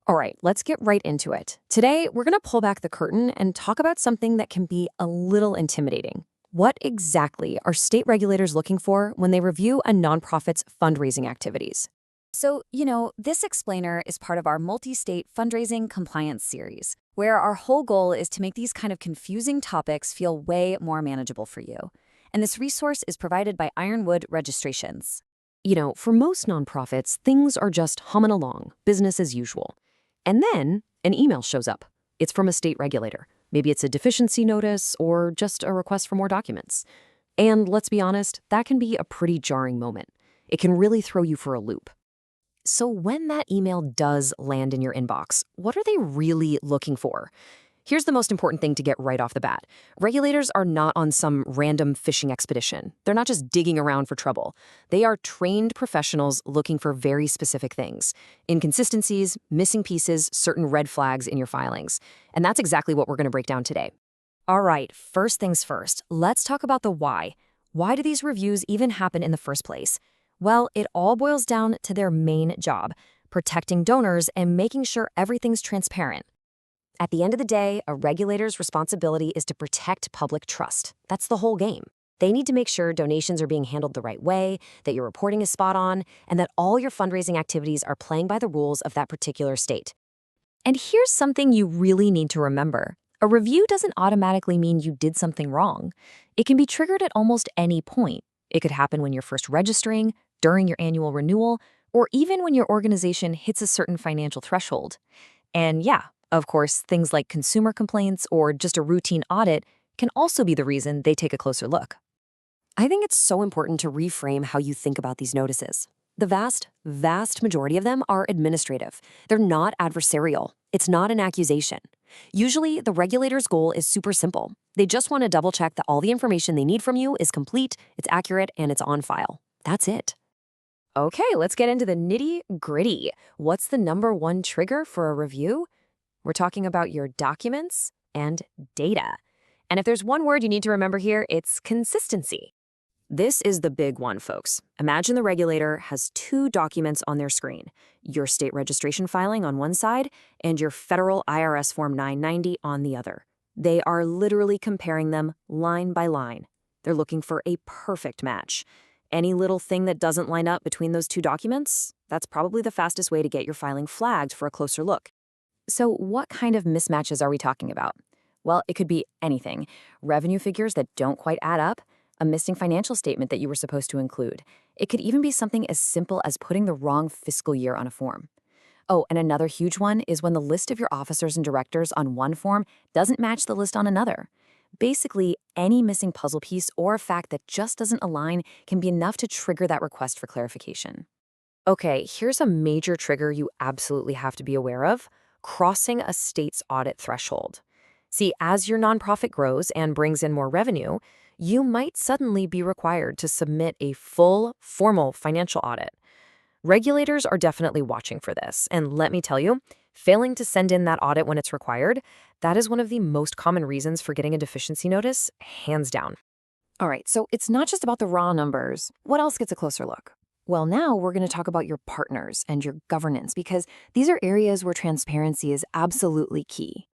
All right, let's get right into it. Today, we're going to pull back the curtain and talk about something that can be a little intimidating. What exactly are state regulators looking for when they review a nonprofit's fundraising activities? This explainer is part of our multi-state fundraising compliance series, where our whole goal is to make these kind of confusing topics feel way more manageable for you. And this resource is provided by Ironwood Registrations. For most nonprofits, things are just humming along, business as usual. And then an email shows up. It's from a state regulator. Maybe it's a deficiency notice or just a request for more documents. And let's be honest, that can be a pretty jarring moment. It can really throw you for a loop. So when that email does land in your inbox, what are they really looking for? Here's the most important thing to get right off the bat. Regulators are not on some random fishing expedition. They're not just digging around for trouble. They are trained professionals looking for very specific things: inconsistencies, missing pieces, certain red flags in your filings. And that's exactly what we're going to break down today. All right, first things first, let's talk about the why. Why do these reviews even happen in the first place? Well, it all boils down to their main job: protecting donors and making sure everything's transparent. At the end of the day, a regulator's responsibility is to protect public trust. That's the whole game. They need to make sure donations are being handled the right way, that your reporting is spot on, and that all your fundraising activities are playing by the rules of that particular state. And here's something you really need to remember. A review doesn't automatically mean you did something wrong. It can be triggered at almost any point. It could happen when you're first registering, during your annual renewal, or even when your organization hits a certain financial threshold. And yeah, of course, things like consumer complaints or just a routine audit can also be the reason they take a closer look. I think it's so important to reframe how you think about these notices. The vast majority of them are administrative. They're not adversarial. It's not an accusation. Usually, the regulator's goal is super simple. They just want to double-check that all the information they need from you is complete, it's accurate, and it's on file. That's it. Okay, let's get into the nitty-gritty. What's the number one trigger for a review? We're talking about your documents and data. And if there's one word you need to remember here, it's consistency. This is the big one, folks. Imagine the regulator has two documents on their screen: your state registration filing on one side and your federal IRS Form 990 on the other. They are literally comparing them line by line. They're looking for a perfect match. Any little thing that doesn't line up between those two documents, that's probably the fastest way to get your filing flagged for a closer look. So what kind of mismatches are we talking about? Well, it could be anything: revenue figures that don't quite add up, a missing financial statement that you were supposed to include. It could even be something as simple as putting the wrong fiscal year on a form. Oh, and another huge one is when the list of your officers and directors on one form doesn't match the list on another. Basically, any missing puzzle piece or a fact that just doesn't align can be enough to trigger that request for clarification. Okay, here's a major trigger you absolutely have to be aware of: crossing a state's audit threshold. See, as your nonprofit grows and brings in more revenue, you might suddenly be required to submit a full, formal financial audit. Regulators are definitely watching for this, and let me tell you, failing to send in that audit when it's required, that is one of the most common reasons for getting a deficiency notice, hands down. All right, so it's not just about the raw numbers. What else gets a closer look? Well, now we're going to talk about your partners and your governance, because these are areas where transparency is absolutely key.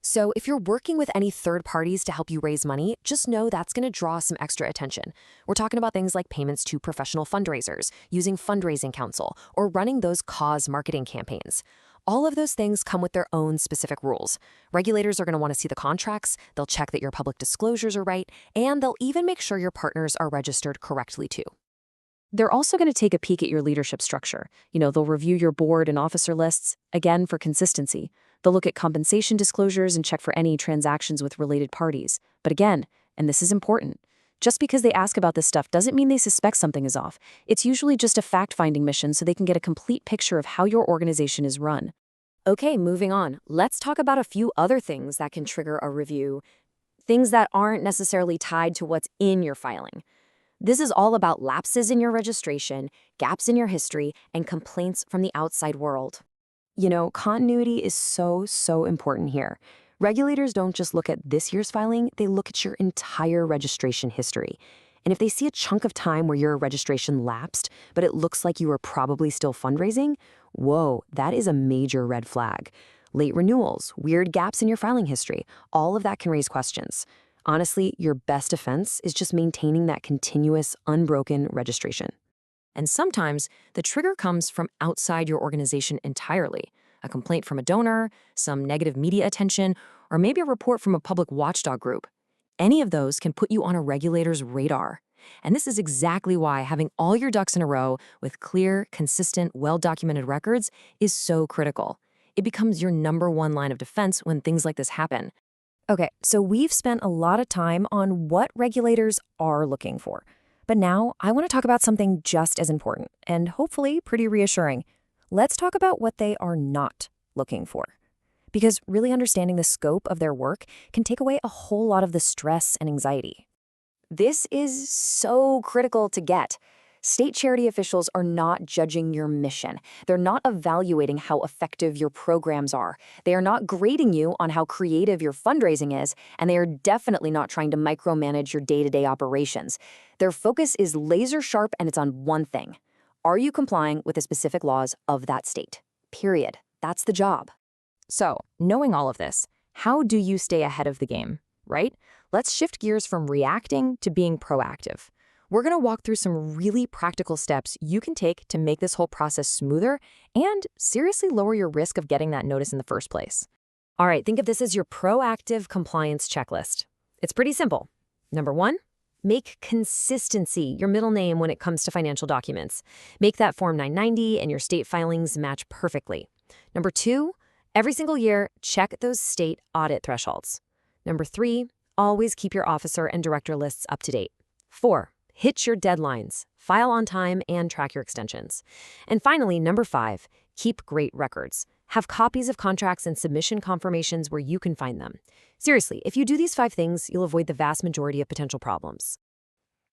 So if you're working with any third parties to help you raise money, just know that's going to draw some extra attention. We're talking about things like payments to professional fundraisers, using fundraising counsel, or running those cause marketing campaigns. All of those things come with their own specific rules. Regulators are going to want to see the contracts, they'll check that your public disclosures are right, and they'll even make sure your partners are registered correctly too. They're also going to take a peek at your leadership structure. They'll review your board and officer lists, again for consistency. They'll look at compensation disclosures and check for any transactions with related parties. But again, and this is important, just because they ask about this stuff doesn't mean they suspect something is off. It's usually just a fact-finding mission so they can get a complete picture of how your organization is run. Okay, moving on. Let's talk about a few other things that can trigger a review, things that aren't necessarily tied to what's in your filing. This is all about lapses in your registration, gaps in your history, and complaints from the outside world. Continuity is so important here. Regulators don't just look at this year's filing, they look at your entire registration history. And if they see a chunk of time where your registration lapsed, but it looks like you are probably still fundraising, whoa, that is a major red flag. Late renewals, weird gaps in your filing history, all of that can raise questions. Honestly, your best defense is just maintaining that continuous, unbroken registration. And sometimes the trigger comes from outside your organization entirely. A complaint from a donor, some negative media attention, or maybe a report from a public watchdog group. Any of those can put you on a regulator's radar. And this is exactly why having all your ducks in a row with clear, consistent, well-documented records is so critical. It becomes your number one line of defense when things like this happen. Okay, so we've spent a lot of time on what regulators are looking for. But now I want to talk about something just as important and hopefully pretty reassuring. Let's talk about what they are not looking for. Because really understanding the scope of their work can take away a whole lot of the stress and anxiety. This is so critical to get. State charity officials are not judging your mission. They're not evaluating how effective your programs are. They are not grading you on how creative your fundraising is, and they are definitely not trying to micromanage your day-to-day operations. Their focus is laser sharp, and it's on one thing. Are you complying with the specific laws of that state? Period. That's the job. So, knowing all of this, how do you stay ahead of the game, right? Let's shift gears from reacting to being proactive. We're going to walk through some really practical steps you can take to make this whole process smoother and seriously lower your risk of getting that notice in the first place. All right, think of this as your proactive compliance checklist. It's pretty simple. Number 1, make consistency your middle name when it comes to financial documents. Make that Form 990 and your state filings match perfectly. Number 2, every single year, check those state audit thresholds. Number 3, always keep your officer and director lists up to date. 4, hit your deadlines, file on time, and track your extensions. And finally, number 5, keep great records. Have copies of contracts and submission confirmations where you can find them. Seriously, if you do these 5 things, you'll avoid the vast majority of potential problems.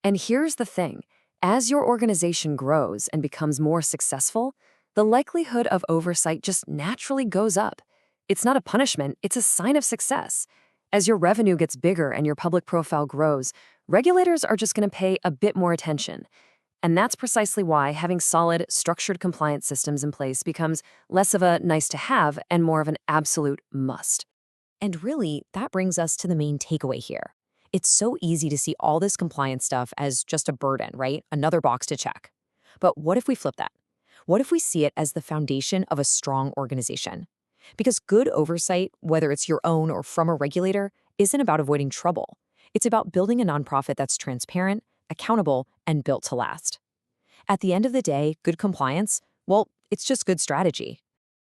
And here's the thing. As your organization grows and becomes more successful, the likelihood of oversight just naturally goes up. It's not a punishment, it's a sign of success. As your revenue gets bigger and your public profile grows, regulators are just going to pay a bit more attention. And that's precisely why having solid, structured compliance systems in place becomes less of a nice-to-have and more of an absolute must. And really, that brings us to the main takeaway here. It's so easy to see all this compliance stuff as just a burden, right? Another box to check. But what if we flip that? What if we see it as the foundation of a strong organization? Because good oversight, whether it's your own or from a regulator, isn't about avoiding trouble. It's about building a nonprofit that's transparent, accountable, and built to last. At the end of the day, good compliance, well, it's just good strategy.